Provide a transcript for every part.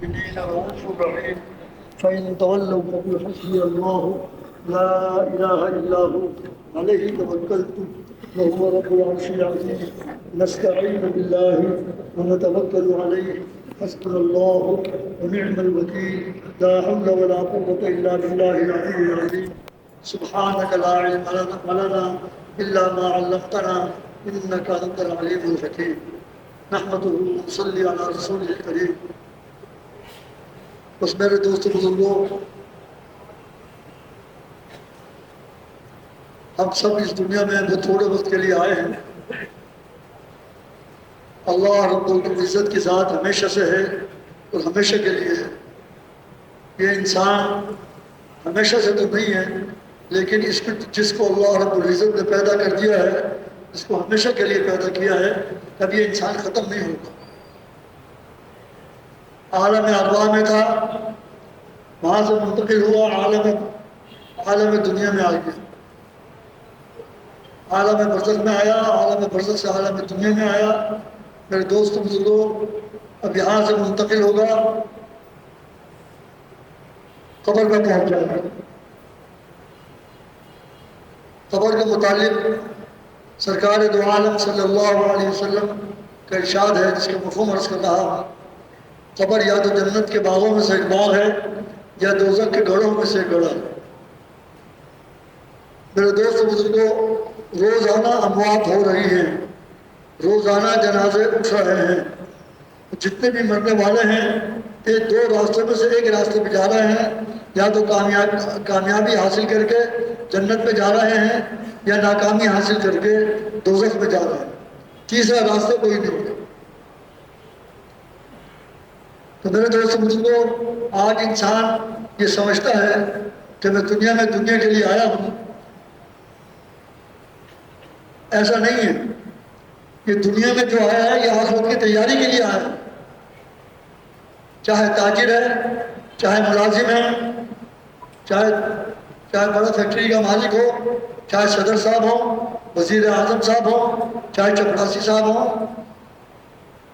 بالمؤمنين رؤوف رحيم فإن تولوا فقل حسبي الله لا إله إلا هو عليه توكلت وهو رب العرش العظيم نستعين بالله ونتوكل عليه حسبنا الله ونعم الوكيل لا حول ولا قوة إلا بالله العلي العظيم سبحانك لا علم لنا إلا ما علمتنا إنك أنت العليم الحكيم نحمده ونصلي على رسوله الكريم. بس میرے دوست بزرگوں، ہم سب اس دنیا میں بہت تھوڑے وقت کے لیے آئے ہیں. اللہ رب العزت کی ذات ہمیشہ سے ہے اور ہمیشہ کے لیے ہے. یہ انسان ہمیشہ سے تو نہیں ہے، لیکن جس کو اللہ رب العزت نے پیدا کر دیا ہے، اس کو ہمیشہ کے لیے پیدا کیا ہے. کبھی یہ انسان ختم نہیں ہوگا. عالم ارواح میں تھا، وہاں سے منتقل ہوا عالم دنیا میں آ گیا. عالم برزخ میں آیا، عالم برزخ سے عالم دنیا میں آیا. میرے دوست بزرگوں، اب یہاں سے منتقل ہوگا، قبر میں پہنچ جائے گا. قبر کے متعلق سرکار دو عالم صلی اللہ علیہ وسلم کا ارشاد ہے، جس کے مفہوم عرض کر رہا ہوں. قبر یا تو جنت کے باغوں میں سے ایک باغ ہے یا دوزخ کے گڑھوں میں سے ایک گڑھا ہے. میرے دوست بزرگوں، روزانہ اموات ہو رہی ہیں، روزانہ جنازے اٹھ رہے ہیں. جتنے بھی مرنے والے ہیں یہ دو راستے میں سے ایک راستے پہ جا رہے ہیں. یا تو کامیابی حاصل کر کے جنت پہ جا رہے ہیں، یا ناکامی حاصل کر کے دوزخ میں جا رہے ہیں. تیسرا راستہ کوئی نہیں ہے. تو میرے دوست بزرگوں، آج انسان یہ سمجھتا ہے کہ میں دنیا کے لیے آیا ہوں. ایسا نہیں ہے. یہ دنیا میں جو آیا ہے یہ آخرت کی تیاری کے لیے آیا ہے. چاہے تاجر ہے، چاہے ملازم ہے، چاہے بڑا فیکٹری کا مالک ہو، چاہے صدر صاحب ہو، وزیر اعظم صاحب ہو، چاہے چپراسی صاحب ہو،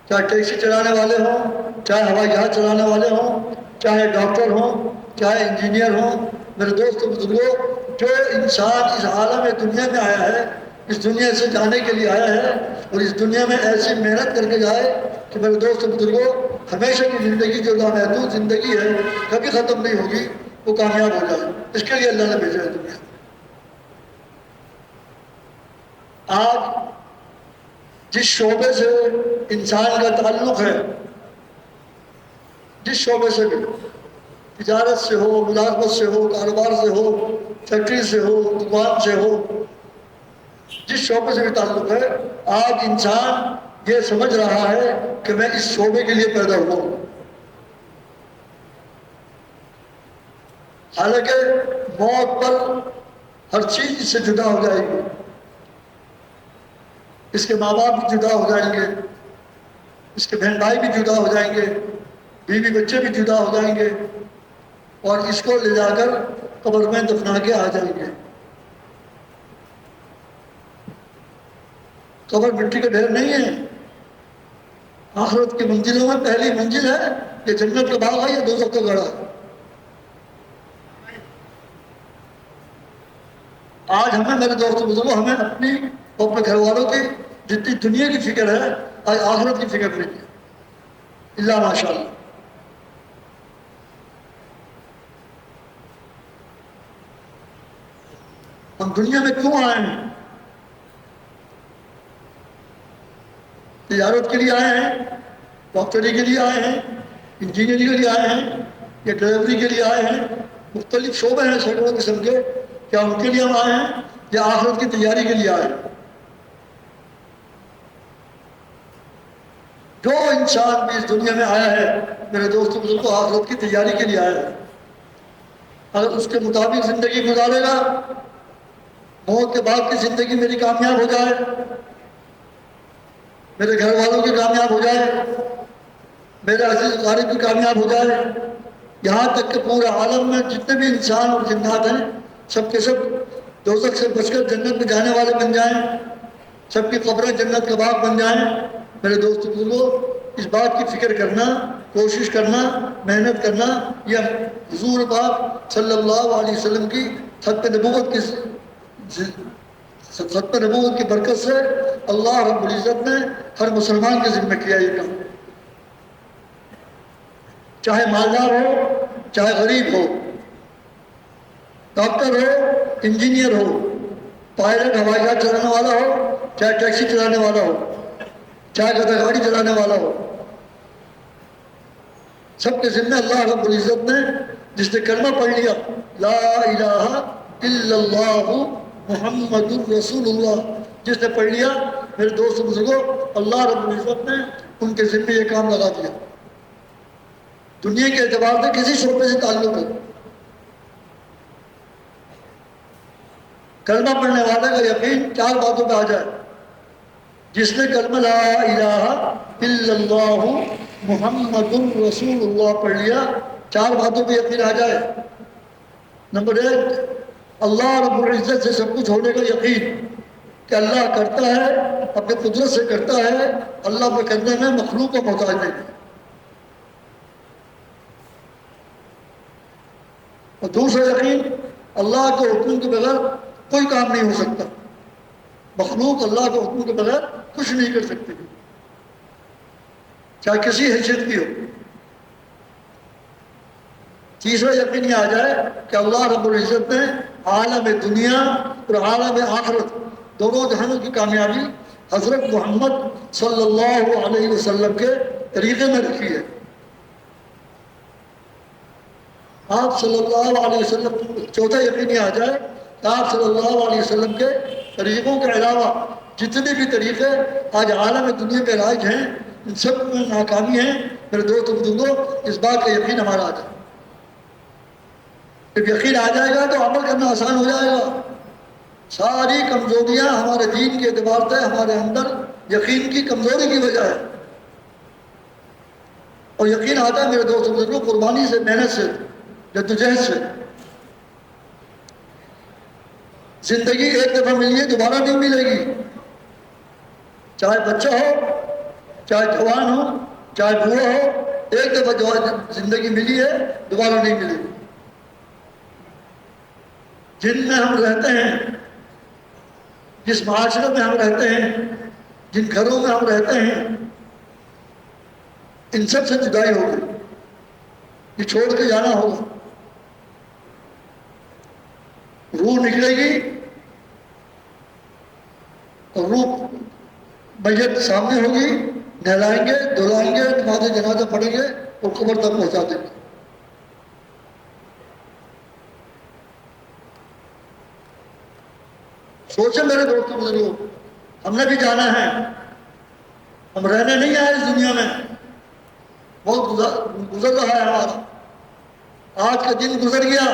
چاہے ٹیکسی چلانے والے ہوں، چاہے ہوائی جہاز چلانے والے ہوں، چاہے ڈاکٹر ہوں، چاہے انجینئر ہوں. میرے دوست بزرگوں، جو انسان اس عالم دنیا میں آیا ہے، اس دنیا سے جانے کے لیے آیا ہے، اور اس دنیا میں ایسی محنت کر کے جائے کہ میرے دوست بزرگوں، ہمیشہ کی زندگی جو لامحدود زندگی ہے، کبھی ختم نہیں ہوگی، وہ کامیاب ہو جائے. اس کے لیے اللہ نے بھیجا ہے دنیا. آج جس شعبے سے انسان کا تعلق ہے، جس شعبے سے بھی، تجارت سے ہو، ملازمت سے ہو، کاروبار سے ہو، فیکٹری سے ہو، دکان سے ہو، جس شعبے سے بھی تعلق ہے، آج انسان یہ سمجھ رہا ہے کہ میں اس شعبے کے لیے پیدا ہوا ہوں. حالانکہ موت پر ہر چیز اس سے جدا ہو جائے گی. اس کے ماں باپ بھی جدا ہو جائیں گے، اس کے بہن بھائی بھی جدا ہو جائیں گے، بیوی بچے بھی جدا ہو جائیں گے، اور اس کو لے جا کر قبر میں دفنا کے آ جائیں گے. قبر مٹی کا ڈھیر نہیں ہے. آخرت کی منزلوں میں پہلی منزل ہے یہ جنت کا باغ ہے یا دوزخ کا گڑھا ہے. آج ہمیں میرے دوست بزرگوں، ہمیں اپنی اور اپنے گھر والوں کی جتنی دنیا کی فکر ہے، آج آخرت کی فکر نہیں ہے. اللہ ماشاء اللہ. ہم دنیا میں کیوں آئے ہیں؟ تجارت کے لیے آئے ہیں، ڈاکٹری کے لیے آئے ہیں، انجینئرنگ کے لیے آئے ہیں، یا ڈرائیوری کے لیے آئے ہیں. مختلف شعبے ہیں سینکڑوں قسم کے. کیا ان کے لیے ہم آئے ہیں یا آخرت کی تیاری کے لیے آئے ہیں؟ جو انسان بھی اس دنیا میں آیا ہے میرے دوست بزرگوں، آخرت کی تیاری کے لیے آیا ہے. اگر اس کے مطابق زندگی گزارے گا، موت کے بعد کی زندگی میری کامیاب ہو جائے، میرے گھر والوں کی کامیاب ہو جائے، میرے عزیز غریب کی کامیاب ہو جائے، یہاں تک کہ پورے عالم میں جتنے بھی انسان اور جنات ہیں سب کے سب دوزخ سے بچ کر جنت میں جانے والے بن جائیں، سب کی قبریں جنت کا باغ بن جائیں. میرے دوست بزرگوں، اس بات کی فکر کرنا کوشش کرنا، محنت کرنا، یہ حضور پاک صلی اللہ علیہ وسلم کی ختم نبوت کی برکت سے اللہ رب العزت نے ہر مسلمان کے ذمہ کیا یہ کام، چاہے مالدار ہو چاہے غریب ہو، ڈاکٹر ہو انجینئر ہو، پائلٹ ہوائی جہاز چلانے والا ہو چاہے ٹیکسی چلانے والا ہو، چاہے گدا گاڑی چلانے والا ہو، سب کے ذمہ اللہ رب العزت نے، جس نے کلمہ پڑھ لیا لا الہ الا اللہ محمد الرسول اللہ، جس نے پڑھ لیا، میرے دوست بزرگوں، اللہ رب العزت نے ان کے ذمہ یہ کام لگا دیا۔ دنیا کے اعتبار سے کسی شعبے سے تعلق ہے، کلمہ پڑھنے والے کا یقین 4 باتوں پہ آ جائے۔ جس نے کلمہ لا الہ الا اللہ محمد الرسول اللہ پڑھ لیا، 4 باتوں پہ یقین آ جائے۔ نمبر 1، اللہ رب العزت سے سب کچھ ہونے کا یقین، کہ اللہ کرتا ہے، اپنے قدرت سے کرتا ہے، اللہ پہ کرنے میں مخلوق کو محتاج نہیں۔ اور دوسرا یقین، اللہ کے حکم کے بغیر کوئی کام نہیں ہو سکتا، مخلوق اللہ کے حکم کے بغیر کچھ نہیں کر سکتی، چاہے کسی حیثیت کی ہو۔ تیسرا یقین یہ آ جائے کہ اللہ رب العزت نے عالم دنیا اور عالم آخرت دونوں جہانوں کی کامیابی حضرت محمد صلی اللہ علیہ وسلم کے طریقے میں رکھی ہے۔ آپ صلی اللہ علیہ وسلم، چوتھا یقین یہ آ جائے کہ آپ صلی اللہ علیہ وسلم کے طریقوں کے علاوہ جتنے بھی طریقے آج عالم دنیا میں رائج ہیں، ان سب میں ناکامی ہے۔ میرے دوست بزرگوں، اس بات کا یقین ہمارا آ جائے۔ جب یقین آ جائے گا تو عمل کرنا آسان ہو جائے گا۔ ساری کمزوریاں ہمارے دین کے اعتبار سے ہمارے اندر یقین کی کمزوری کی وجہ ہے، اور یقین آتا ہے میرے دوست بزرگوں قربانی سے، محنت سے، جدوجہد سے۔ زندگی ایک دفعہ ملی ہے، دوبارہ نہیں ملے گی، چاہے بچہ ہو چاہے جوان ہو چاہے بوڑھا ہو، ایک دفعہ زندگی ملی ہے، دوبارہ نہیں ملے گی۔ جن میں ہم رہتے ہیں، جس معاشرے میں ہم رہتے ہیں، جن گھروں میں ہم رہتے ہیں، ان سب سے جدائی ہوگی، یہ چھوڑ کے جانا ہوگا۔ روح نکلے گی اور روح میت سامنے ہوگی، نہلائیں گے، دھلائیں گے، نماز جنازہ پڑھیں گے اور قبر تک پہنچا دیں گے۔ سوچیں میرے دوستوں بزرگوں، ہم نے بھی جانا ہے، ہم رہنے نہیں آئے اس دنیا میں، بہت گزر رہا ہے ہمارا، آج کا دن گزر گیا۔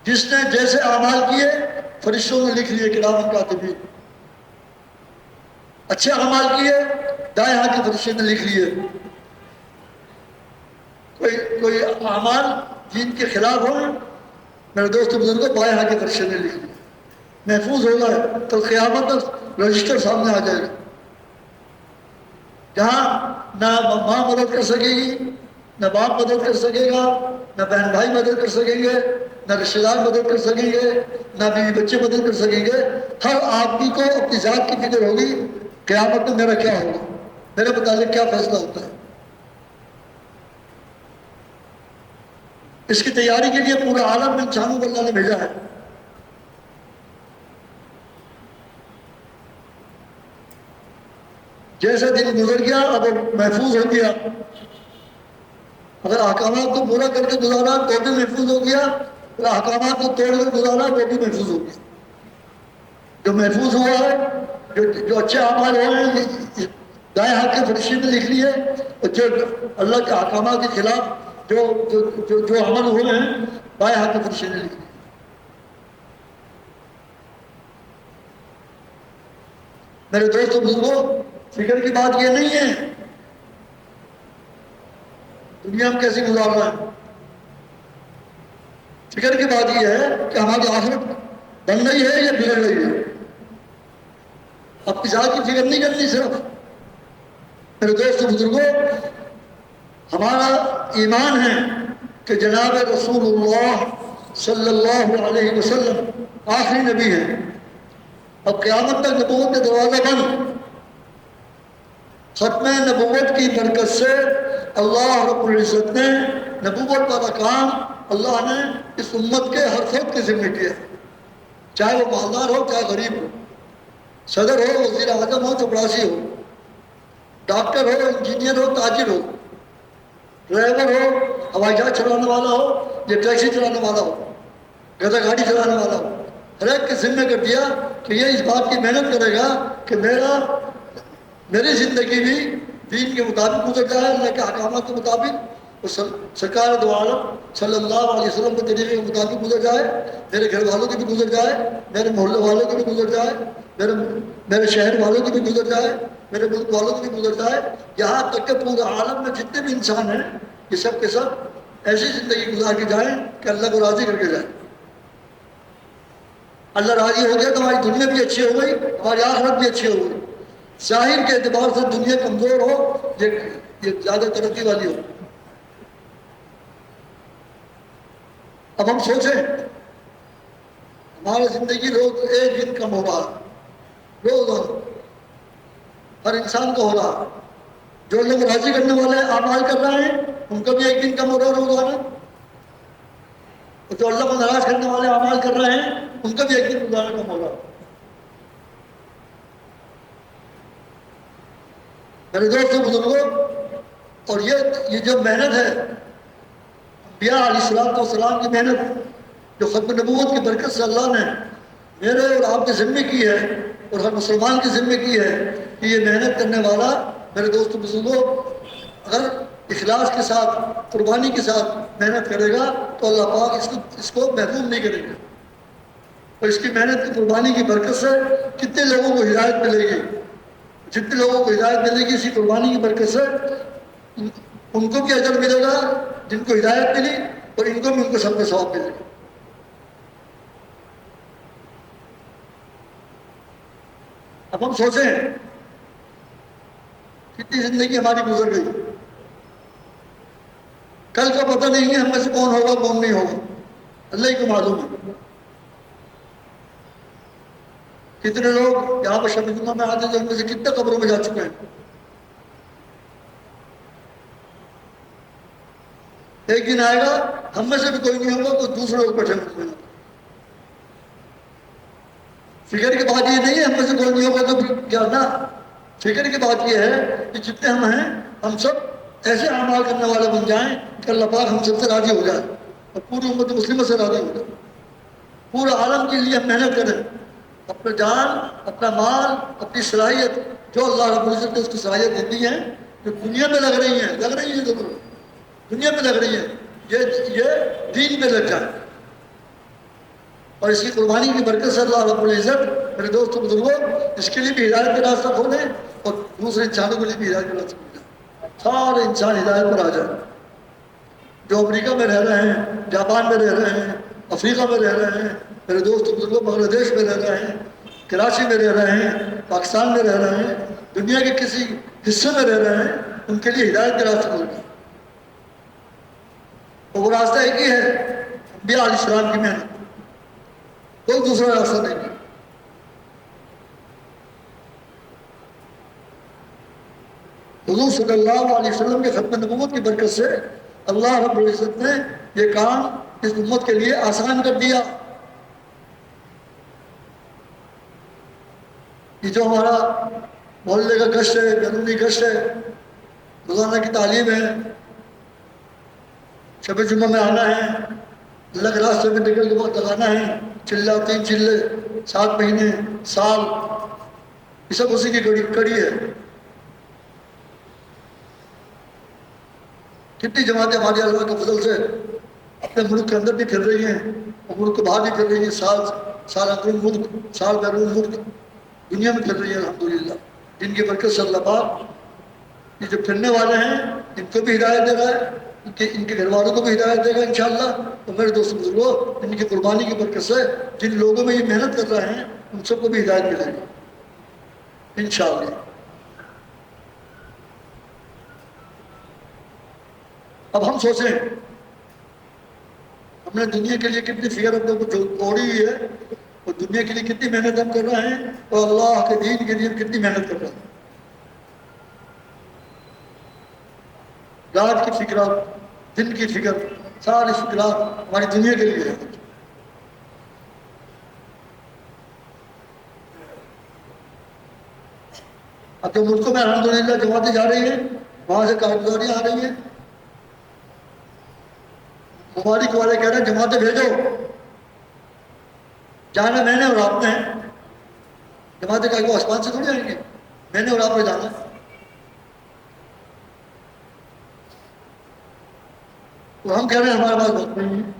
جس نے جیسے اعمال کیے فرشتوں نے لکھ لیے کرام کاتبین، اچھے اعمال کیے دائیں ہاتھ کے فرشتے نے لکھ لیے، کوئی اعمال دین کے خلاف ہو میرے دوست بزرگوں بائیں ہاتھ کے فرشتے نے لکھ لیے، محفوظ ہو گئے، تو قیامت تک رجسٹر سامنے آ جائے گا، جہاں نہ ماں مدد کر سکے گی، نہ باپ مدد کر سکے گا، نہ بہن بھائی مدد کر سکیں گے، نہ رشتے دار مدد کر سکیں گے، نہ بیوی بچے مدد کر سکیں گے۔ ہر آدمی کو اپنی ذات کی فکر ہوگی، قیامت میں میرا کیا ہوگا، میرے متعلق کیا فیصلہ ہوتا ہے۔ اس کی تیاری کے لیے پورا عالم میں انسانوں کو اللہ نے بھیجا ہے۔ جیسے دن گزر گیا اب محفوظ ہو گیا، اگر احکامات کو پورا کر کے گزارا تو بھی محفوظ ہو گیا، اور احکامات کو توڑ کر گزارا تو بھی محفوظ ہو گیا۔ جو محفوظ ہوا ہے، جو اچھے اعمال ہوئے ہیں دائیں ہاتھ کے فرشتے نے لکھ لیے، اور جو اللہ کے احکامات کے خلاف جو عمل ہوئے ہیں بائیں ہاتھ کے فرشتے نے لکھ لیے۔ میرے دوستوں بزرگوں، فکر کی بات یہ نہیں ہے دنیا میں کیسی گزار رہا ہے، فکر کی بات یہ ہے کہ ہماری آخرت بن رہی ہے یا بگڑ رہی ہے۔ اپنی ذات کی فکر نہیں کرنی صرف۔ میرے دوست بزرگوں، ہمارا ایمان ہے کہ جناب رسول اللہ صلی اللہ علیہ وسلم آخری نبی ہیں. اب قیامت تک نبوت کا دروازہ بند. ختم نبوت کی برکت سے اللہ رب العزت نے نبوت والا کام اللہ نے اس امت کے ہر فرد کے ذمہ کیا، چاہے وہ مالدار ہو چاہے غریب ہو، صدر ہو وزیر اعظم ہو چپراسی ہو، ڈاکٹر ہو انجینئر ہو تاجر ہو، ڈرائیور ہو ہوائی جہاز چلانے والا ہو یا ٹیکسی چلانے والا ہو، گدا گاڑی چلانے والا ہو، ہر ایک کے ذمہ کر دیا کہ یہ اس بات کی محنت کرے گا کہ میری زندگی بھی دین کے مطابق گزر جائے، اللہ کے احکامات کے مطابق، سرکار دو عالم صلی اللہ علیہ وسلم کے طریقے کے مطابق گزر جائے، میرے گھر والوں کی بھی گزر جائے، میرے محلے والوں کی بھی گزر جائے، میرے شہر والوں کی بھی گزر جائے، میرے ملک والوں کی بھی گزر جائے، یہاں تک کہ پورے عالم میں جتنے بھی انسان ہیں یہ سب کے سب ایسی زندگی گزار کے جائیں کہ اللہ کو راضی کر کے جائیں. اللہ راضی ہو گیا تو ہماری دنیا بھی اچھی ہو گئی، ہماری آخرت بھی اچھی ہو گئی. ظاہر کے اعتبار سے دنیا کمزور ہو یہ زیادہ ترقی والی ہو. اب ہم سوچیں ہماری زندگی روز ایک دن کم ہو رہا، روز ہر انسان کو ہو رہا. جو لوگ راضی کرنے والے اعمال کر رہے ہیں ان کا بھی ایک دن کم ہو رہا روزانہ، اور جو اللہ کو ناراض کرنے والے اعمال کر رہے ہیں ان کا بھی ایک دن روزانہ کم ہو رہا. میرے دوستوں بزرگوں، اور یہ جو محنت ہے انبیاء علیہ السلام کی محنت جو ختم نبوت کی برکت سے اللہ نے میرے اور آپ کے ذمے کی ہے اور ہر مسلمان کے ذمے کی ہے کہ یہ محنت کرنے والا میرے دوستوں بزرگوں اگر اخلاص کے ساتھ قربانی کے ساتھ محنت کرے گا تو اللہ پاک اس کو محروم نہیں کرے گا. اور اس کی محنت کی قربانی کی برکت سے کتنے لوگوں کو ہدایت ملے گی، جتنے لوگوں کو ہدایت ملے گی اسی قربانی کی برکت سے ان کو بھی اجر ملے گا جن کو ہدایت ملی، اور ان کو بھی ان کو سب کا ثواب ملے گا. اب ہم سوچیں کتنی زندگی ہماری گزر گئی، کل کا پتہ نہیں ہے ہم میں سے کون ہوگا کون نہیں ہوگا، اللہ ہی کو معلوم ہے. کتنے لوگ یہاں پر شب جمعہ میں آتے ہیں جو ان میں سے کتنے قبروں میں جا چکے ہیں. ایک دن آئے گا ہم میں سے بھی کوئی نہیں ہوگا، کوئی دوسرے لوگ بیٹھے ہوئے ہیں. فکر کی بات یہ نہیں ہے ہم میں سے کوئی نہیں ہوگا تو کیا نا، فکر کی بات یہ ہے کہ جتنے ہم ہیں ہم سب ایسے اعمال کرنے والے بن جائیں کہ اللہ پاک ہم سب سے راضی ہو جائے اور پوری امت مسلمہ سے راضی ہو جائے. پورے عالم کے لیے ہم محنت کریں، اپنا جان اپنا مال اپنی صلاحیت جو اللہ رب العزت نے اس کی صلاحیت دی ہیں جو دنیا میں لگ رہی ہیں ضرور دنیا میں لگ رہی ہیں یہ دین میں لگ جائیں، اور اس کی قربانی کی برکت سے اللہ رب العزت میرے دوستوں بزرگوں اس کے لیے بھی ہدایت کا راستہ کھولیں اور دوسرے انسانوں کے لیے بھی ہدایت کا راستہ کھولیں. سارے انسان ہدایت پر آ جائیں، جو امریکہ میں رہ رہے ہیں، جاپان میں رہ رہے ہیں، افریقہ میں رہ رہے ہیں، میرے دوست بزرگوں بنگلہ دیش میں رہ رہے ہیں، کراچی میں رہ رہے ہیں، پاکستان میں رہ رہے ہیں، دنیا کے کسی حصے میں رہ رہے ہیں، ان کے لیے ہدایت کا راستہ کھولیں. اور وہ راستہ ایک ہی ہے انبیاء علیہ السلام کی محنت، کوئی دوسرا راستہ نہیں ہے. حضور صلی اللہ علیہ وسلم کے ختم نبوت کی برکت سے اللہ رب العزت نے یہ کام اس امت کے لیے آسان کر دیا. یہ جو ہمارا محلے کا گشت ہے، بیرونی گشت ہے، روزانہ کی تعلیم ہے، شب جمعہ میں آنا ہے، اللہ کے راستے میں نکل کے وقت لگانا ہے، چلہ 3 چلے 7 مہینے سال، یہ سب اسی کی کڑی ہے. کتنی جماعتیں ہماری اللہ کے فضل سے اپنے ملک کے اندر بھی پھر رہی ہیں اور ملک کے باہر بھی پھر رہی ہیں، سال اندرون ملک سال بیرون ملک دنیا میں پھر رہی ہیں الحمدللہ. جن کی برکت سے اللہ پاک یہ جو پھرنے والے ہیں ان کو بھی ہدایت دے رہا ہے، ان کے گھر والوں کو بھی ہدایت دے گا انشاءاللہ. تو میرے دوست بزرگوں ان کی قربانی کی برکت سے جن لوگوں میں یہ محنت کر رہے ہیں ان سب کو بھی ہدایت ملے گی انشاءاللہ. اب ہم سوچیں ہم نے دنیا کے لیے کتنی فکر اپنے کو توڑی ہوئی ہے، اور دنیا کے لیے کتنی محنت ہم کر رہے ہیں، اور اللہ کے دین کے لیے ہم کتنی محنت کر رہے ہیں۔ رات کی فکرات، دن کی فکر، ساری فکرات ہماری دنیا کے لیے ہے۔ اب جو ملکوں میں الحمدللہ جماعتیں جا رہی ہیں، وہاں سے کارگزاریاں آ رہی ہیں، ممالک والے کہہ رہے ہیں جماعتیں بھیجو، جانا میں نے اور آپ نے، جماعتیں کہا کہ وہ آسمان سے تھوڑی آئیں گے، میں نے اور آپ نے جانا ہے۔ تو ہم کہہ رہے ہیں ہمارے پاس وقت نہیں ہے،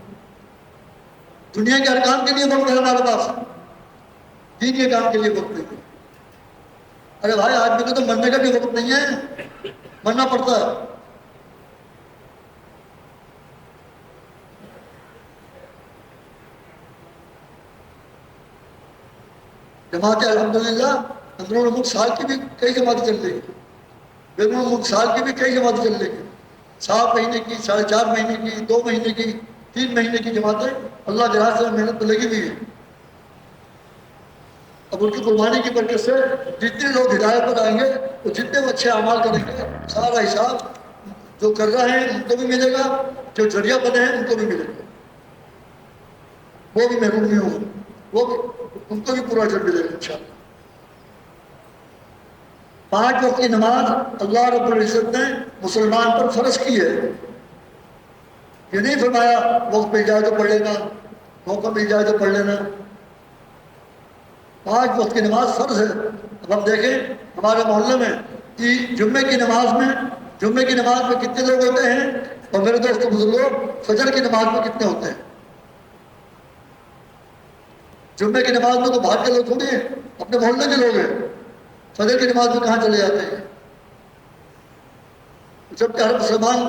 دنیا کے ہر کام کے لیے وقت ہے ہمارے پاس، دین کے کام کے لیے وقت نہیں ہے۔ ارے بھائی آدمی کو تو مرنے کا بھی وقت نہیں ہے، مرنا پڑتا ہے۔ جماعتیں الحمدللہ اندرون ملک سال کی بھی کئی جماعتیں چل رہی ہیں، بیرون ملک سال کی بھی کئی جماعتیں چل رہی ہیں، 7 مہینے کی، 4.5 مہینے کی، 2 مہینے کی، 3 مہینے کی جماعتیں اللہ کے راہ سے محنت میں لگی ہوئی ہیں۔ اب ان کی قربانی کی برکت سے جتنے لوگ ہدایت پر آئیں گے، تو جتنے وہ اچھے اعمال کریں گے، سارا حساب جو کر رہے ہیں ان کو بھی ملے گا، جو ذریعہ بنے ہیں ان کو بھی ملے گا، وہ بھی محروم نہیں ہوگا، وہ بھی ان کو بھی پورا اجر ملے گا انشاءاللہ۔ 5 وقت کی نماز اللہ رب العزت نے مسلمان پر فرض کی ہے، یہ نہیں فرمایا وقت مل جائے تو پڑھ لینا، موقع مل جائے تو پڑھ لینا۔ 5 وقت کی نماز فرض ہے۔ اب ہم دیکھیں ہمارے محلے میں کہ جمعے کی نماز میں کتنے لوگ ہوتے ہیں، اور میرے دوست بزرگوں فجر کی نماز میں کتنے ہوتے ہیں۔ جمعے کی نماز میں تو باہر کے لوگ تھوڑی ہیں، اپنے محلے کے لوگ ہیں، فجر کی نماز میں کہاں چلے جاتے ہیں؟ جبکہ ہر مسلمان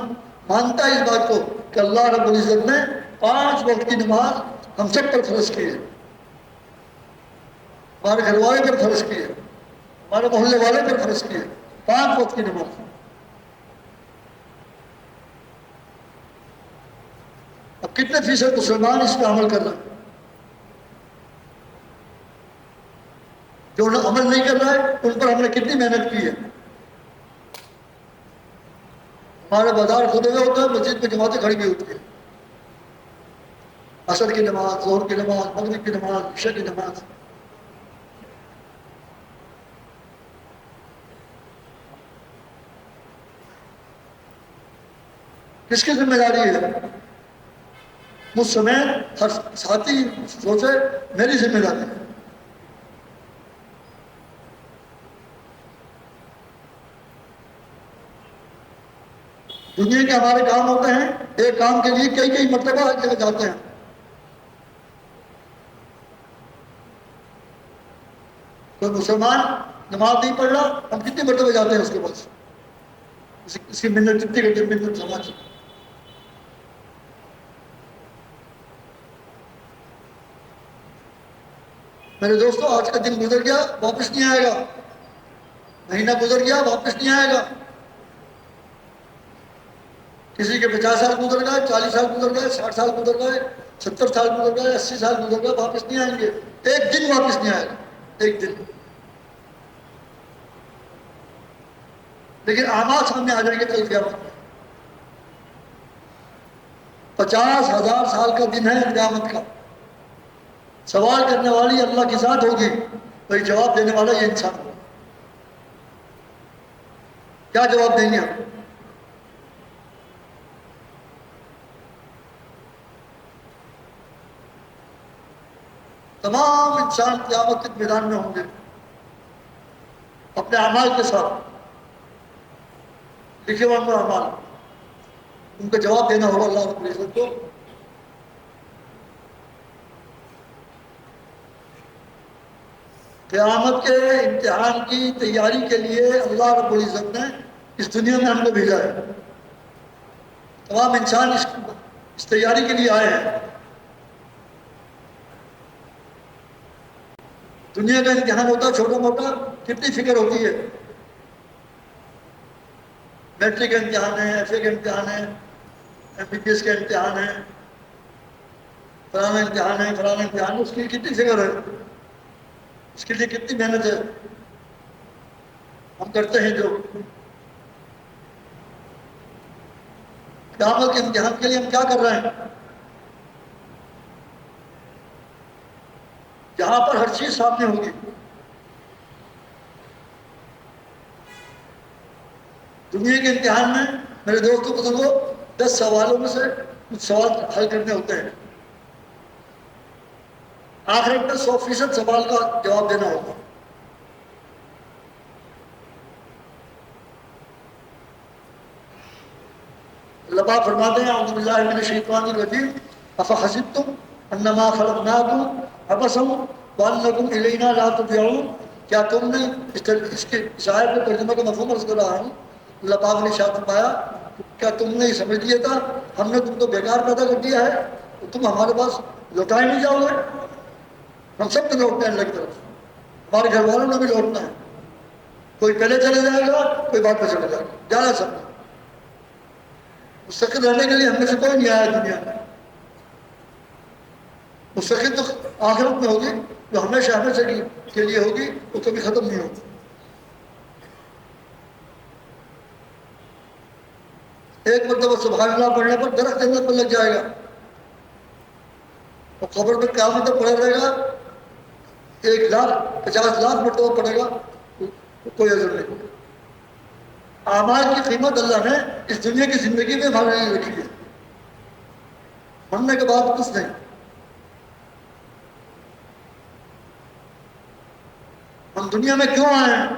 مانتا ہے اس بات کو کہ اللہ رب العزت نے 5 وقت کی نماز ہم سب پر فرض کی ہے، ہمارے گھر والے پر فرض کی ہے، ہمارے محلے والے پر فرض کی ہے، 5 وقت کی نماز۔ اب کتنے فیصد مسلمان اس پہ عمل کر رہے ہیں؟ جو عمل نہیں کر رہا ہے ان پر ہم نے کتنی محنت کی ہے۔ ہمارے بازار کھلے ہوئے ہوتے ہیں، مسجد میں جماعتیں کھڑی ہوئی ہوتی ہیں، عصر کی نماز، ظہر کی نماز، مغرب کی نماز، عشاء کی نماز۔ کس کی ذمہ داری ہے؟ مجھ سمیت ہر ساتھی سوچے میری ذمہ داری ہے۔ دنیا کے ہمارے کام ہوتے ہیں، ایک کام کے لیے کئی مرتبہ ہر جگہ جاتے ہیں۔ کوئی مسلمان نماز نہیں پڑھ رہا، ہم کتنی مرتبہ جاتے ہیں اس کے پاس، اس کی منت کتنی کرتے ہیں، منت سماج۔ میرے دوستوں آج کا دن گزر گیا، واپس نہیں آئے گا، مہینہ گزر گیا واپس نہیں آئے گا، کسی کے 50 سال گزر گئے، 40 سال گزر گئے، 60 سال گزر گئے، 70 سال گزر گئے، 80 سال گزر گئے، واپس نہیں آئیں گے، ایک دن واپس نہیں آئے گا، ایک دن۔ لیکن اعمال سامنے آ جائیں گے کل قیامت میں۔ 50,000 سال کا دن ہے قیامت کا، سوال کرنے والی اللہ کی ذات ہوگی، وہی جواب دینے والا یہ انسان ہوگا۔ کیا جواب دیں گے ہم؟ تمام انسان قیامت کے میدان میں ہوں گے اپنے اعمال کے ساتھ، لکھے ہوئے اعمال، ان کا جواب دینا ہوگا اللہ رب العزت کو۔ قیامت کے امتحان کی تیاری کے لیے اللہ رب العزت نے اس دنیا میں ہم کو بھیجا ہے، تمام انسان اس تیاری کے لیے آئے ہیں۔ دنیا کا امتحان ہوتا ہے چھوٹا موٹا، کتنی فکر ہوتی ہے، میٹرک کا امتحان ہے، ایف اے کا امتحان ہے، MBBS کا امتحان ہے، فلانا امتحان ہے، فلانا امتحان ہے، اس کی کتنی فکر ہے، اس کے لیے کتنی محنت ہے. ہم کرتے ہیں جو قیامت کے امتحان کے لیے ہم کیا کر رہے ہیں؟ جہاں پر ہر چیز سامنے ہوگی. دنیا کے امتحان میں میرے دوستوں بزرگوں 10 سوالوں میں سے کچھ سوال حل کرنے ہوتے ہیں. آخرت میں 100% سوال کا جواب دینا ہوگا. اللہ پاک فرماتے ہیں اعوذ باللہ من الشیطان الرجیم افحسبتم انما خلقناکم عبثا وانکم الینا لا ترجعون. کیا تم نے اس آیت کے ترجمے کا مفہوم عرض کر رہا ہوں. اللہ پاک نے ارشاد فرمایا کیا تم نے یہ سمجھ لیا تھا ہم نے تم کو بیکار پیدا کر دیا ہے تو تم ہمارے پاس لوٹائے نہیں جاؤ گے؟ ہم سب کو لوٹنا ہے اللہ کی طرف. ہمارے گھر والوں نے بھی لوٹنا ہے. کوئی پہلے چلے جائے گا کوئی بعد میں چلے جائے گا. جانا سب مستقل رہنے کے لیے ہم میں سے کوئی نہیں آیا دنیا میں. مستقل تو آخرت میں ہوگی جو ہمیشہ ہمیشہ کے لیے ہوگی، وہ کبھی ختم نہیں ہوگی. ایک مرتبہ سبحان اللہ پڑھنے پر درخت جنت پر لگ جائے گا، اور قبر میں قیامت تک پڑا رہے گا 1,50,00,000 مرتبہ پڑے گا، کوئی اثر نہیں. اعمال کی قیمت اللہ نے اس دنیا کی زندگی میں ہمارے لیے رکھی ہے، مرنے کے بعد کچھ نہیں. ہم دنیا میں کیوں آئے ہیں؟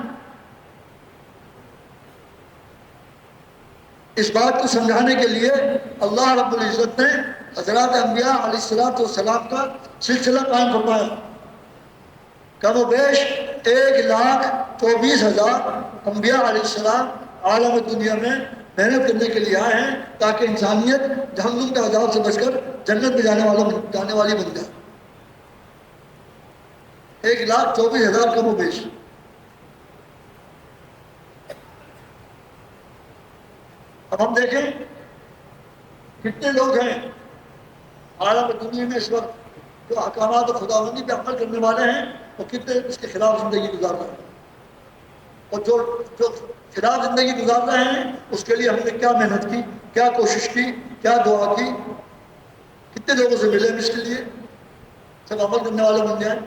اس بات کو سمجھانے کے لیے اللہ رب العزت نے حضرات انبیاء علیہ السلام کا سلسلہ قائم فرمایا. کم و بیش 1,24,000 انبیاء علیہ السلام عالم دنیا میں محنت کرنے کے لیے آئے ہیں تاکہ انسانیت جہنم کے عذاب سے بچ کر جنت میں جانے والی بن جائے. 1,24,000 کم و بیش. اب ہم دیکھیں کتنے لوگ ہیں عالم دنیا میں اس وقت جو احکامات و خداوندی پہ عمل کرنے والے ہیں، اور کتنے اس کے خلاف زندگی گزار رہے ہیں. اور جو خلاف زندگی گزار رہے ہیں اس کے لیے ہم نے کیا محنت کی، کیا کوشش کی، کیا دعا کی، کتنے لوگوں سے ملے ہم اس کے لیے سب عمل کرنے والے بن جائیں.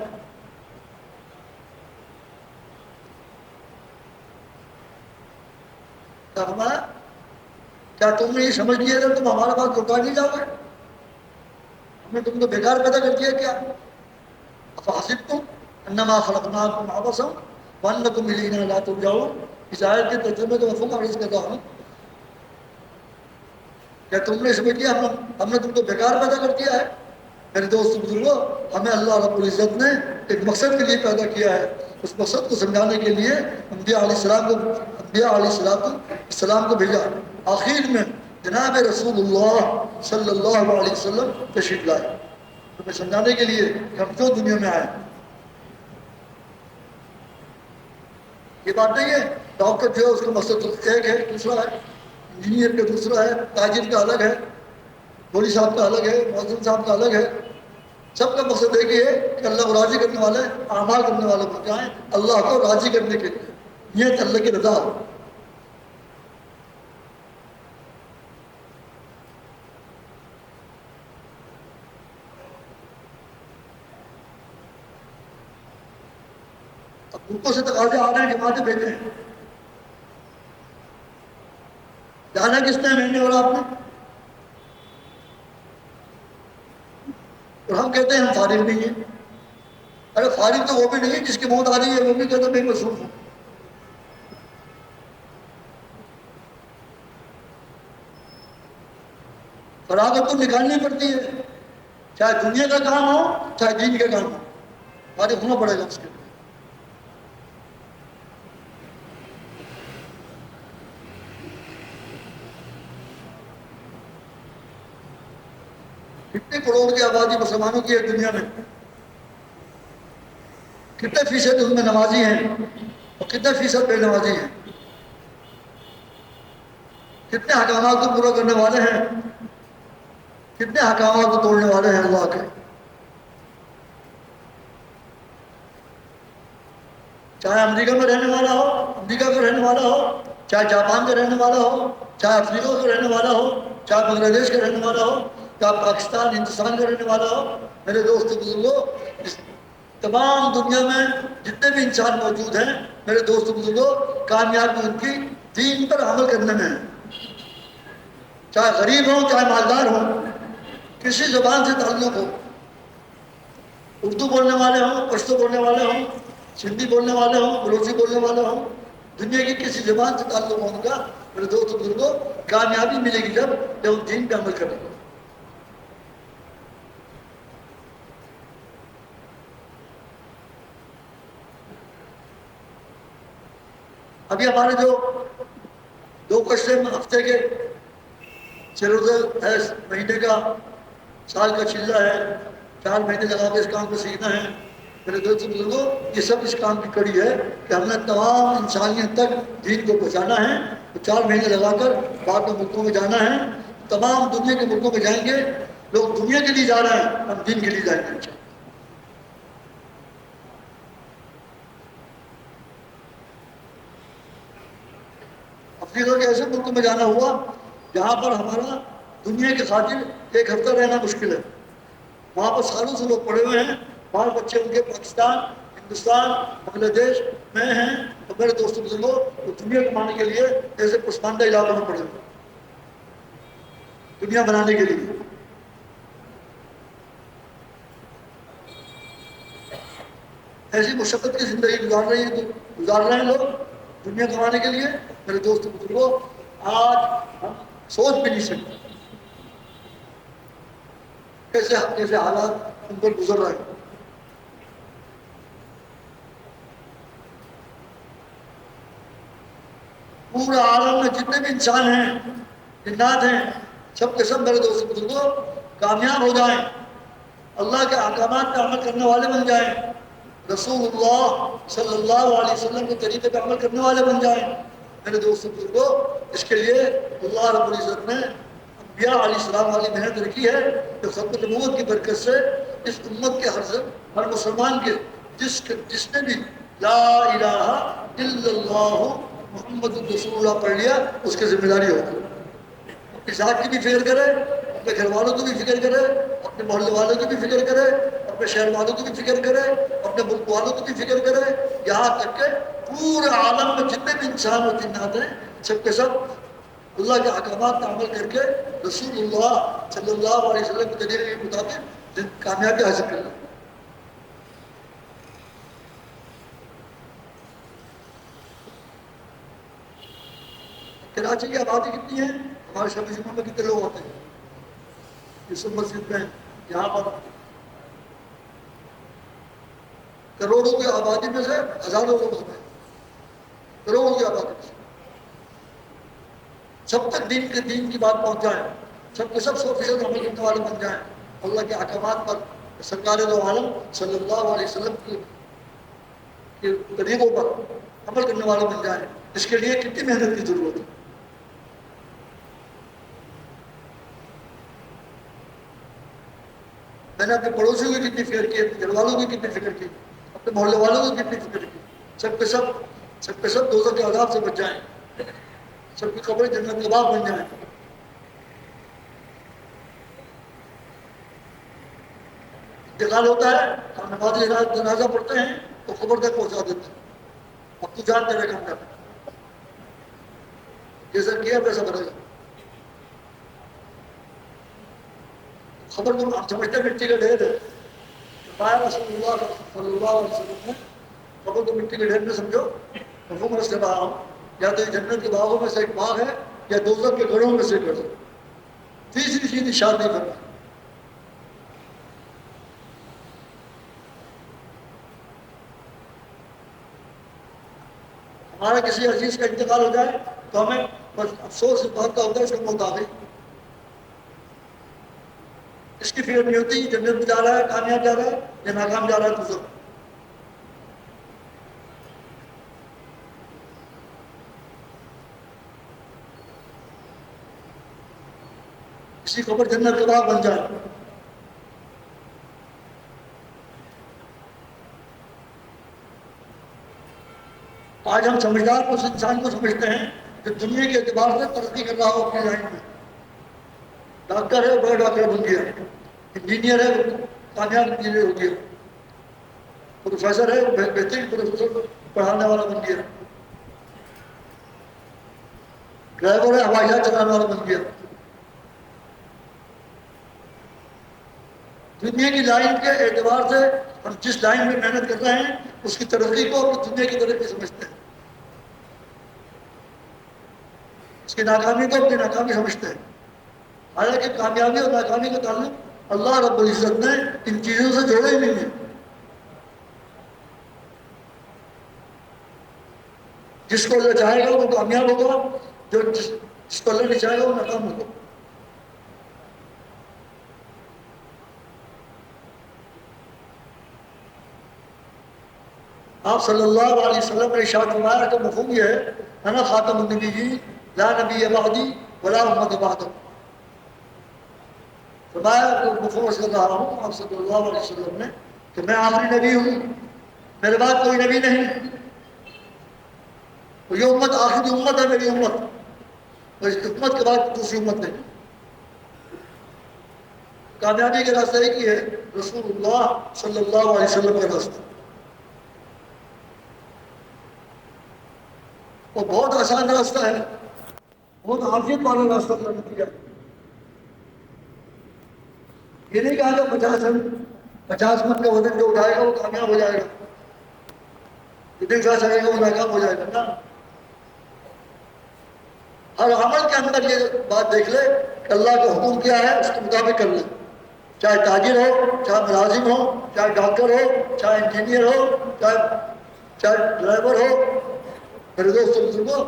کیا تم نے یہ سمجھ لیا تھا تم ہمارے پاس لوٹا نہیں جاؤ گے؟ ہم نے تم کو بیکار پیدا کر دیا کیا؟ افحسبتم انما خلقناکم عبثا وانکم الینا لا ترجعون. اس آیت کے ترجمے کا مفہوم عرض کر رہا ہوں. کیا تم نے سمجھ لیا ہم نے تم کو بیکار پیدا کر دیا ہے؟ میرے دوست بزرگوں، ہمیں اللہ رب العزت نے ایک مقصد کے لیے پیدا کیا ہے. اس مقصد کو سمجھانے کے لیے انبیاء علیہ السلام کو بھیجا. آخر میں جناب رسول اللہ صلی اللہ علیہ وسلم تشریف لائے تمہیں سمجھانے کے لیے کہ ہم کیوں دنیا میں آئے. یہ بات نہیں ہے ڈاکٹر جو ہے اس کا مقصد ایک ہے، دوسرا ہے انجینئر کا دوسرا ہے، تاجر کا الگ ہے، مولوی صاحب کا الگ ہے، مؤذن صاحب کا الگ ہے. سب کا مقصد ایک ہی ہے کہ اللہ کو راضی کرنے والے اعمال کرنے والے بن جائیں، اللہ کو راضی کرنے کے لیے. نیت اللہ کی رضا. اب ملکوں سے تقاضے آ رہے ہیں، جماعتیں بھیجے ہیں. جانا کس نے مہینے اور آپ نے؟ اور ہم کہتے ہیں ہم فارغ نہیں ہیں. ارے فارغ تو وہ بھی نہیں ہے جس کی موت آ رہی ہے، وہ بھی کہتا میں مصروف ہوں. فراغت تو نکالنی پڑتی ہے، چاہے دنیا کا کام ہو چاہے دین کا کام ہو، فارغ ہونا پڑے گا اس کے لیے. کتنے کروڑ کی آبادی مسلمانوں کی ہے دنیا میں؟ کتنے فیصد ان میں نمازی ہیں اور کتنے فیصد بے نمازی ہیں؟ کتنے احکامات کو پورا کرنے والے ہیں کتنے حکامات کو توڑنے والے ہیں اللہ کے. چاہے امریکہ میں رہنے والا ہو، امریکہ کا رہنے والا ہو، چاہے جاپان کا رہنے والا ہو، چاہے افریقہ کا رہنے والا ہو، چاہے بنگلہ دیش کا رہنے والا ہو، چاہے پاکستان ہندوستان کا رہنے والا ہو. میرے دوست بزرگوں، اس تمام دنیا میں جتنے بھی انسان موجود ہیں میرے دوست بزرگوں، کامیابی ان کی دین پر عمل کرنے میں ہے. چاہے غریب ہوں چاہے مالدار ہوں، کسی زبان سے تعلق ہو، اردو بولنے والے ہوں، پشتو بولنے والے ہوں، سندھی بولنے والے ہوں، بلوچی بولنے والے ہوں، دنیا کی کسی زبان سے تعلق ہو ان کا، میرے دوست بزرگوں کامیابی ملے گی جب وہ دین پہ عمل کریں گے. ابھی ہمارے جو دو قصے ہفتے کے چلوزل ہے، مہینے کا سال کا چلہ ہے، 4 مہینے لگا کے اس کام کو سیکھنا ہے. میرے دوست بزرگوں یہ سب اس کام کی کڑی ہے کہ ہم نے تمام انسانیت تک دین کو پہنچانا ہے. 4 مہینے لگا کر باقی ملکوں میں جانا ہے. تمام دنیا کے ملکوں میں جائیں گے. لوگ دنیا کے لیے جا رہے ہیں، ہم دین کے لیے جائیں گے. افریقہ کے ایسے ملکوں میں جانا ہوا جہاں پر ہمارا دنیا کے خاطر 1 ہفتہ رہنا مشکل ہے. وہاں پر سالوں سے لوگ پڑے ہوئے ہیں، بال بچے ان کے پاکستان، ہندوستان، بنگلہ دیش میں ہیں. تو میرے دوستوں بزرگوں وہ دنیا کمانے کے لیے ایسے پسماندہ علاقوں میں پڑے ہوئے، دنیا بنانے کے لیے. ایسی مشقت کی زندگی گزار رہے ہیں لوگ دنیا کمانے کے لیے. میرے دوست بزرگوں آج ہم سوچ بھی نہیں سکتے کیسے حالات ان پر گزر رہے ہیں. پورے عالم میں جتنے بھی انسان ہیں، جنات ہیں، سب کے سب میرے دوست بزرگوں کامیاب ہو جائیں، اللہ کے احکامات پہ عمل کرنے والے بن جائیں، رسول اللہ صلی اللہ علیہ وسلم کے طریقے پہ عمل کرنے والے بن جائیں. میرے دوست بزرگوں اس کے لیے اللہ رب العزت نے انبیاء علیہ السلام والی محنت رکھی ہے کہ ختم نبوت کی برکت سے اس امت کے ہر مسلمان کے جس نے بھی لا الہ الا اللہ محمد رسول اللہ پڑھ لیا اس کی ذمہ داری ہوگی. اپنی ذات کی بھی فکر کرے، اپنے گھر والوں کی بھی فکر کرے، اپنے محلے والوں کی بھی فکر کرے، اپنے شہر والوں کی بھی فکر کرے، اپنے ملک والوں کی بھی فکر کرے، یہاں تک کہ پورے عالم میں جتنے بھی انسان اور جنات ہیں سب کے سب اللہ کے احکامات پر عمل کر کے رسول اللہ صلی اللہ علیہ وسلم کے طریقے کے مطابق کامیابی حاصل کر لیں. کراچی کی آبادی کتنی ہے؟ ہمارے شب جمعہ میں کتنے لوگ ہوتے ہیں اس مسجد میں؟ یہاں پر کروڑوں کی آبادی میں سے ہزاروں لوگ ہوتے ہیں، کروڑوں کی آبادی میں سے. سب تک دین کی بات پہنچ جائے، سب کے سب 100% عمل کرنے والے بن جائیں، اللہ کے احکامات پر سرکار دو عالم صلی اللہ علیہ وسلم کے طریقوں پر عمل کرنے والے بن جائیں. اس کے لیے کتنی محنت کی ضرورت ہے. میں نے اپنے پڑوسیوں کی کتنی فکر کی، اپنے گھر والوں کی کتنی فکر کی، اپنے محلے والوں کی کتنی فکر کی. سب کے سب دوزخ کے عذاب سے بچ جائیں، سب کی قبریں جنت کے باغ بن جائیں. انتقال ہوتا ہے، ہم نماز جنازہ پڑھتے ہیں تو قبر تک پہنچا دیتے ہیں. اب تو جان تیرے کم کرنا، جیسا کیا ویسا بنے گا. خبر تو ہم سمجھتے مٹی کا ڈھیر ہے، رسول اللہ صلی اللہ علیہ وسلم نے خبر تو مٹی کے ڈھیر میں سمجھو مفہوم رس رہا ہوں، یا تو جنت کے باغوں میں سے ایک باغ ہے یا دوزخ کے گڑھوں میں سے گڑھ. تیسری چیز اشارہ نہیں کرنا. ہمارا کسی عزیز کا انتقال ہو جائے تو ہمیں بس افسوس اس بات کا ہوتا ہے اس کو موت آ گئی. اس کی فکر نہیں ہوتی جنت میں جا رہا ہے، کامیاب جا رہا ہے یا ناکام جا رہا ہے. دوسرا اس کسی قبر جنت کا باغ بن جائے. آج ہم سمجھدار اس انسان کو سمجھتے ہیں جو دنیا کے اعتبار سے ترقی کر رہا ہو اپنی لائن میں. ڈاکٹر ہے، بڑا ڈاکٹر بن گیا. انجینئر ہے، کامیاب انجینئر ہو گیا. پروفیسر ہے، بہترین پروفیسر پڑھانے والا بن گیا. ڈرائیور ہے، ہوائی جہاز چلانے والا بن گیا. دنیا کی لائن کے اعتبار سے ہم جس لائن میں محنت کر رہے ہیں اس کی ترقی کو اپنی دنیا کی ترقی سمجھتے ہیں، اس کی ناکامی کو اپنی ناکامی سمجھتے ہیں. حالانکہ کامیابی اور ناکامی کا تعلق اللہ رب العزت نے ان چیزوں سے جوڑے ہی نہیں ہیں. جس کو اللہ چاہے گا وہ کامیاب ہوگا، جس کو اللہ نہیں چاہے گا وہ ناکام ہوگا. آپ صلی اللہ علیہ وسلم نے ارشاد فرمایا کہ مفہوم یہ ہے انا خاتم النبیین لا نبی بعدی ولا امت بعدی. فرمایا کہ مفہوم کر رہا ہوں آپ صلی اللہ علیہ وسلم نے کہ میں آخری نبی ہوں، میرے بعد کوئی نبی نہیں. یہ امت آخری امت ہے، میری امت. اور اس امت کے بعد دوسری امت نہیں. کامیابی کا راستہ ایک ہی ہے، رسول اللہ صلی اللہ علیہ وسلم کا راستہ. وہ بہت آسان راستہ ہے، بہت عافیت والا راستہ اللہ نے دیا. یہ نہیں کہا کہ 50 من کا وزن جو اٹھائے گا وہ کامیاب ہو جائے گا، جتنے ساتھ چلے گا وہ ناکام ہو جائے گا. نا، ہر عمل کے اندر یہ بات دیکھ لے کہ اللہ کا حکم کیا ہے اس کے مطابق کر لے. چاہے تاجر ہو، چاہے ملازم ہو، چاہے ڈاکٹر ہو، چاہے انجینئر ہو، چاہے ڈرائیور ہو. میرے دوستوں بزرگوں،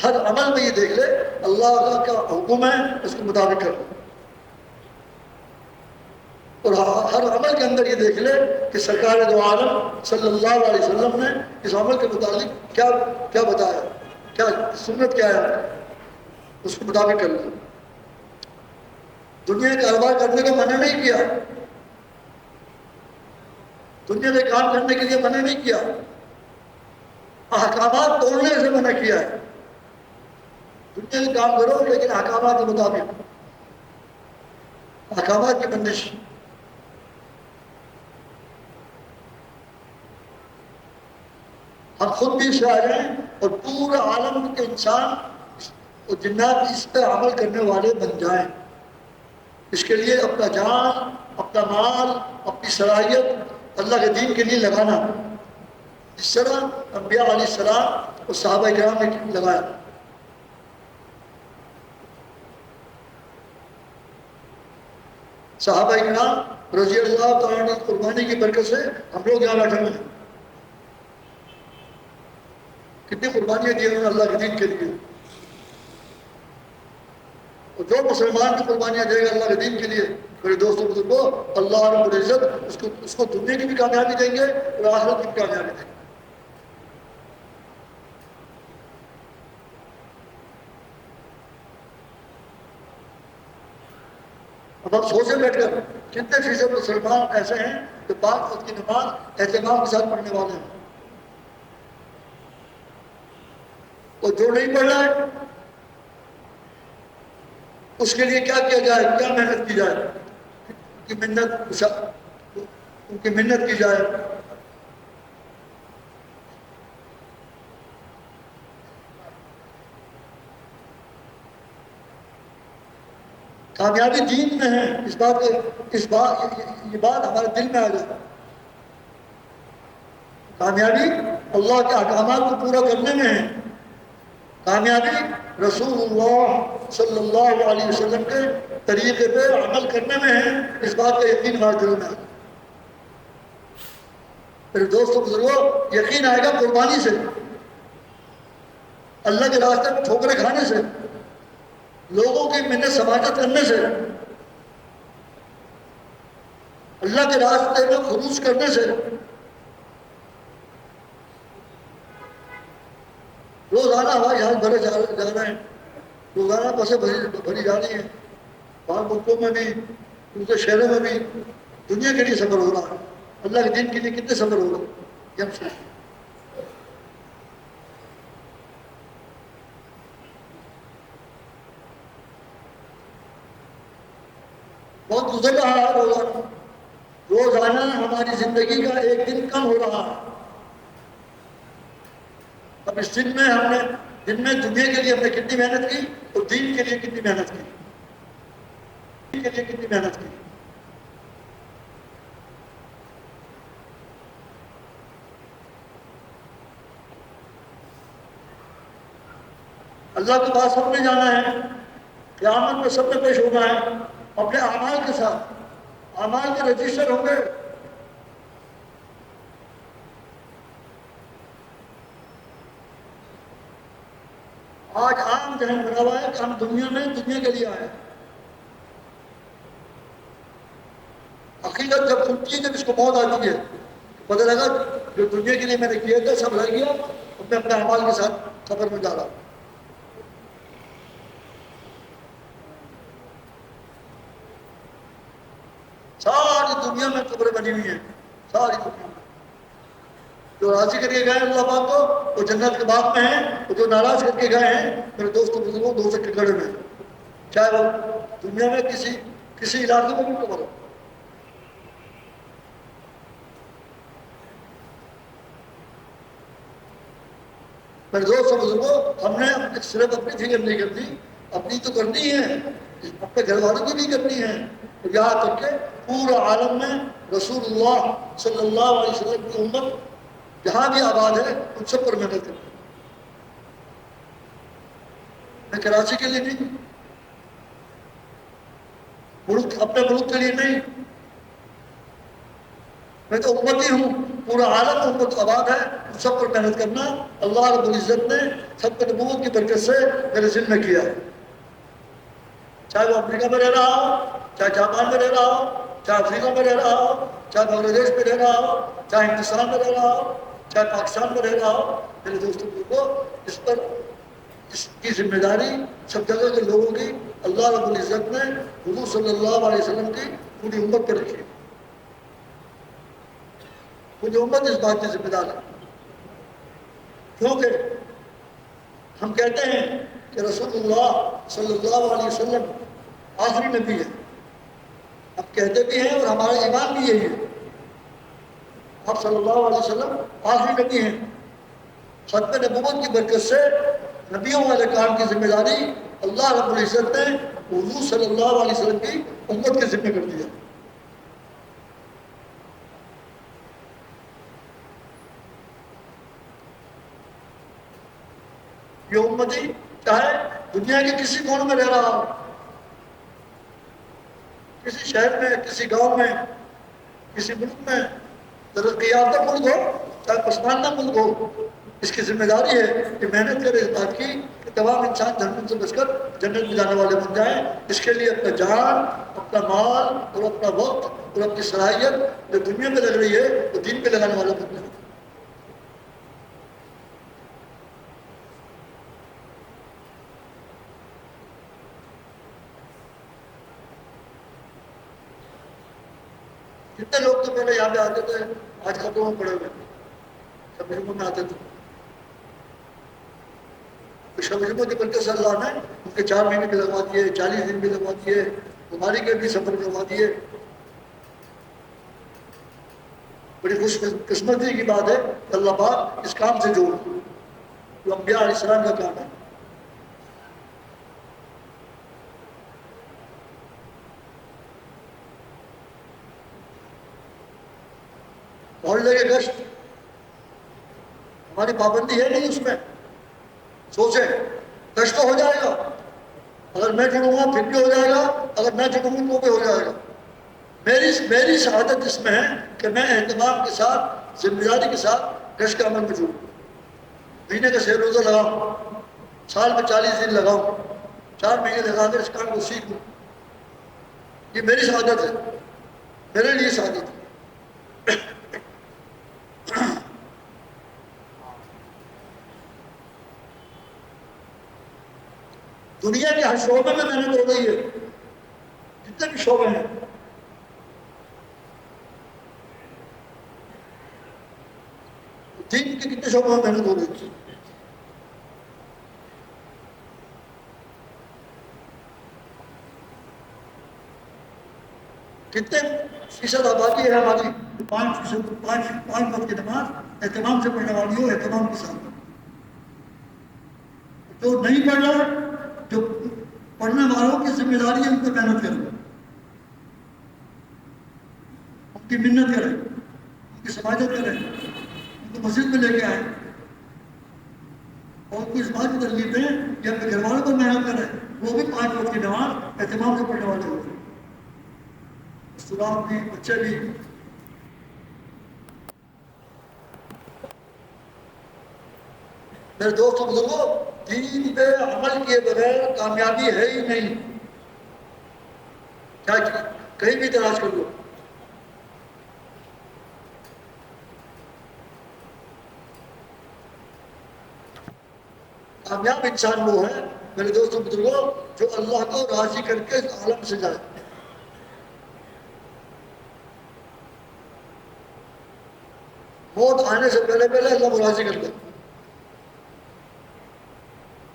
ہر عمل میں یہ دیکھ لے اللہ کا حکم ہے اس کے مطابق کر لے. اور ہر عمل کے اندر یہ دیکھ لے کہ سرکار دو عالم صلی اللہ علیہ وسلم نے اس عمل کے متعلق کیا بتایا، کیا سنت کیا ہے، اس کے مطابق کر لے. دنیا کا کاروبار کرنے کو منع نہیں کیا، دنیا میں کام کرنے کے لیے منع نہیں کیا، احکامات توڑنے سے منع کیا ہے. دنیا میں کام کرو لیکن احکامات کے مطابق، احکامات کی بندش. ہم خود بھی شاعر ہیں اور پورا عالم کے انسان اور جنات اس پہ عمل کرنے والے بن جائیں. اس کے لیے اپنا جان، اپنا مال، اپنی صلاحیت اللہ کے دین کے لیے لگانا، جس طرح انبیاء علیہ السلام اور صحابہ کرام نے لگایا. صحابہ کرام رضی اللہ تعالیٰ عنہ قربانی کی برکت سے ہم لوگ یہاں بیٹھے ہوئے ہیں. کتنی قربانیاں دی انہوں نے اللہ کے دین کے لیے. اور جو مسلمان کی قربانیاں دے گا اللہ کے دین کے لیے، میرے دوستوں بزرگوں، اللہ رب العزت اس کو دنیا کی بھی کامیابی دیں گے اور آخرت کی بھی کامیابی دیں گے. اب آپ سوچیں بیٹھ کر کتنے فیصد مسلمان ایسے ہیں جو 5 وقت کی نماز اہتمام کے ساتھ پڑھنے والے ہیں، اور جو نہیں پڑھ رہا ہے اس کے لیے کیا کیا جائے، کیا محنت کی جائے، ان کی محنت کی جائے. کامیابی دین میں ہے، یہ بات ہمارے دل میں آ جائے. کامیابی اللہ کے احکامات کو پورا کرنے میں ہے. کامیابی رسول اللہ صلی اللہ علیہ وسلم کے طریقے پہ عمل کرنے میں ہے. اس بات کا یقین ہمارے دل میں ہے. میرے دوستوں بزرگوں، یقین آئے گا قربانی سے، اللہ کے راستے میں ٹھوکریں کھانے سے، لوگوں کی محنت سماجت کرنے سے، اللہ کے راستے میں خروج کرنے سے. روزانہ ہوائی جہاز بھرے جا رہے ہیں، روزانہ بسیں بھری جا رہی ہیں، باہر ملکوں میں بھی دوسرے شہروں میں بھی دنیا کے لیے سفر ہو رہا ہے، اللہ کے دین کے لیے کتنے سفر ہو رہا ہے یہ ہم سوچیں۔ بہت گزر رہا ہے روزانہ، روزانہ ہماری زندگی کا ایک دن کم ہو رہا ہے۔ اب اس دن میں ہم نے دن میں دنیا کے لیے ہم نے کتنی محنت کی اور دین کے لیے کتنی محنت کی، دین کے لیے کتنی محنت کی۔ اللہ کے پاس سب نے جانا ہے، قیامت میں سب نے پیش ہونا ہے اپنے اعمال کے ساتھ، اعمال کے رجسٹر ہوں گے۔ آج عام ذہن بنا ہوا ہے کہ ہم دنیا میں دنیا کے لیے آئے، حقیقت جب کھلتی ہے جب اس کو موت آتی ہے پتہ لگا جو دنیا کے لیے میں نے کیا تھا سب رہ گیا، اب میں اپنے اعمال کے ساتھ قبر میں جا رہا ہوں۔ ساری دنیا میں قبریں بنی ہوئی ہیں، ساری دنیا میں جو راضی کر کے گئے اللہ پاک کو وہ جنت کے باغ میں ہیں، اور جو ناراض کر کے گئے ہیں میرے دوستوں بزرگوں دوست کے گڑھ میں، چاہے وہ دنیا میں کسی علاقے میں بھی قبر ہو۔ میرے دوستوں بزرگوں ہم نے صرف اپنی فکر نہیں کرنی، اپنی تو کرنی ہے، اپنے گھر والوں کی بھی کرنی ہے، یہاں تک کہ پورا عالم میں رسول اللہ صلی اللہ علیہ وسلم کی امت جہاں بھی آباد ہے ان سب پر محنت کرنی۔ میں کراچی کے لیے نہیں، اپنے ملک کے لیے نہیں، میں تو امتی ہوں، پورا عالم امت آباد ہے، ان سب پر محنت کرنا اللہ رب العزت نے سب کے نبوت کی برکت سے میرے ذمہ میں کیا ہے۔ چاہے وہ امریکہ میں رہ رہا ہو، چاہے جاپان میں رہ رہا ہو، چاہے افریقہ میں رہ رہا ہو، چاہے بنگلہ دیش میں رہ رہا ہو، چاہے ہندوستان میں رہ رہا ہو، چاہے پاکستان میں رہ رہا ہو، میرے دوستوں کو اس کی ذمہ داری سب جگہ کے لوگوں کی اللہ رب العزت نے حضور صلی اللہ علیہ وسلم کی پوری امت پہ رکھی۔ پوری امت اس بات کی ذمہ دار ہے، کیونکہ ہم کہتے ہیں کہ رسول اللہ صلی اللہ علیہ وسلم آخری نبی ہے، ہم کہتے بھی ہیں اور ہمارا ایمان بھی یہی ہے، آپ صلی اللہ علیہ وسلم آخری نبی ہیں۔ ختم نبوت کی برکت سے نبیوں والے کام کی ذمہ داری اللہ رب العزت نے حضور صلی اللہ علیہ وسلم کی امت کے ذمہ کر دیا۔ یہ امتی چاہے دنیا کے کسی کونے میں رہ رہا ہو، کسی شہر میں، کسی گاؤں میں، کسی ملک میں، ترقی یافتہ ملک ہو چاہے پسماندہ ملک ہو، اس کی ذمہ داری ہے کہ محنت کرے اس بات کی کہ تمام انسان جہنم سے بچ کر جنت میں جانے والے بن جائیں۔ اس کے لیے اپنا جان، اپنا مال اور اپنا وقت اور اپنی صلاحیت جو دنیا میں لگ رہی ہے وہ دین پہ لگانے والا بن جائے۔ کتنے لوگ تو پہلے یہاں پہ آتے تھے، آج خبروں میں پڑے ہوئے شبجموں میں آتے تھے، شبجموں کی برکت سے اللہ نے ان کے 4 مہینے بھی لگوا دیے، 40 دن بھی لگوا دیے، بیماری کے بھی سفر کروا دیے۔ بڑی خوش قسمتی کی بات ہے کہ اللہ پاک اس کام سے جوڑ جو انبیاء علیہ السلام کا کام ہے۔ محلے کے گشت ہماری پابندی ہے نہیں، اس میں سوچیں گشت تو ہو جائے گا، اگر میں چڑھوں گا پھر بھی ہو جائے گا، اگر میں چڑھوں گا تو بھی ہو جائے گا۔ میری سعادت اس میں ہے کہ میں اہتمام کے ساتھ، ذمہ داری کے ساتھ گشت کے عمل میں جڑوں، مہینے کا 6 روزہ لگاؤں، سال میں 40 دن لگاؤں، 4 مہینے لگا کر اس کام کو سیکھوں۔ یہ میری سعادت ہے، میرے لیے سعادت ہے۔ دنیا کے ہر شعبے میں محنت ہو رہی ہے، جتنے بھی شعبے ہیں، دین کے کتنے شعبوں میں محنت ہو رہی تھی. کتنے فیصد آبادی ہے ہماری 5%، 5 وقت کی نماز اہتمام سے پڑھنے والی ہو، اہتمام کے ساتھ. جو نہیں پڑھ رہا، جو پڑھنے والوں کی ذمہ داری ہے ان کو محنت کریں، ان کی منت کریں، ان کی سماجت کریں، ان کو مسجد میں لے کے آئیں اور کوئی سماج کی ترغیب دیں کہ اپنے گھر والوں کو محنت کریں، وہ بھی 5 وقت کی نماز اہتمام سے پڑھنے والے ہوتے ہیں. اسٹوڈنٹ بھی، بچے بھی. میرے دوستوں بزرگوں، دین پہ عمل کیے بغیر کامیابی ہے ہی نہیں، چاہے کہیں بھی تلاش کر لو. کامیاب انسان وہ ہے میرے دوستوں بزرگوں جو اللہ کو راضی کر کے اس عالم سے جائے. موت آنے سے پہلے پہلے اللہ کو راضی کر دے.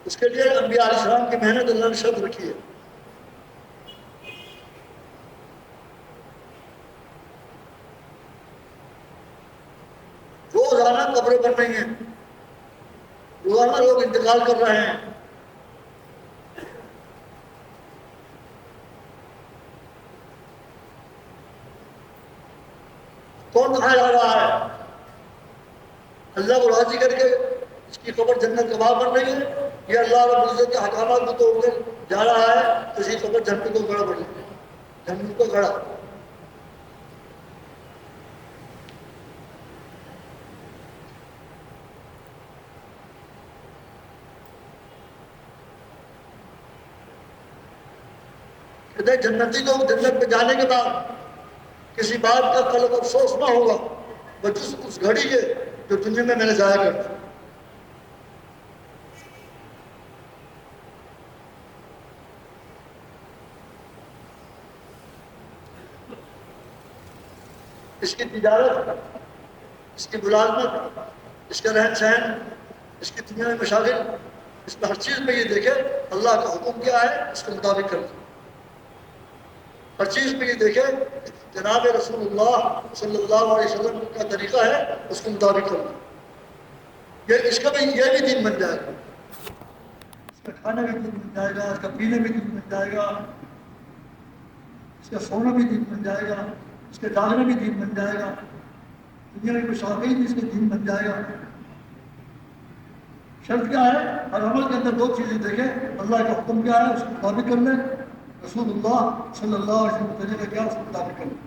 اس کے لیے انبیاء علیہ السلام کی محنت اللہ نے شرط رکھی ہے. روزانہ قبریں بن رہی ہیں، روزانہ لوگ انتقال کر رہے ہیں. کون کہاں جا رہا ہے؟ اللہ کو راضی کر کے اس کی قبر جنت کا باغ بن رہی ہے، یہ اللہ رب العزت کے احکامات کو توڑ کر جا رہا ہے تو اس کی قبر جنت کو گڑا بن رہی ہے، جنت کو گڑا. کہتے ہیں جنتی کو جنت میں جانے کے بعد کسی بات کا قلب افسوس نہ ہوگا بجز اس گھڑی کے جو دنیا میں نے ضائع کر دی. اس کی تجارت، اس کی ملازمت، اس کا رہن سہن، اس کی دنیا میں مشاغل، اس میں ہر چیز میں یہ دیکھے اللہ کا حکم کیا ہے اس کے مطابق کرنا. ہر چیز میں یہ دیکھے جناب رسول اللہ صلی اللہ علیہ وسلم کا طریقہ ہے اس کے مطابق کرنا. یہ اس کا بھی یہ بھی دین بن جائے گا. اس کا کھانا بھی دین بن جائے گا، اس کا پینا بھی دین بن جائے گا، اس کا سونا بھی دین بن جائے گا، اس کے جاگنا بھی دین بن جائے گا، دنیا میں مشاغل بھی اس کا دین بن جائے گا. شرط کیا ہے؟ ہر عمل کے اندر 2 چیزیں دیکھیں، اللہ کا حکم کیا ہے اس کے مطابق کر لیں، رسول اللہ صلی اللہ علیہ وسلم کا طریقہ کیا اس کے مطابق کر لیں.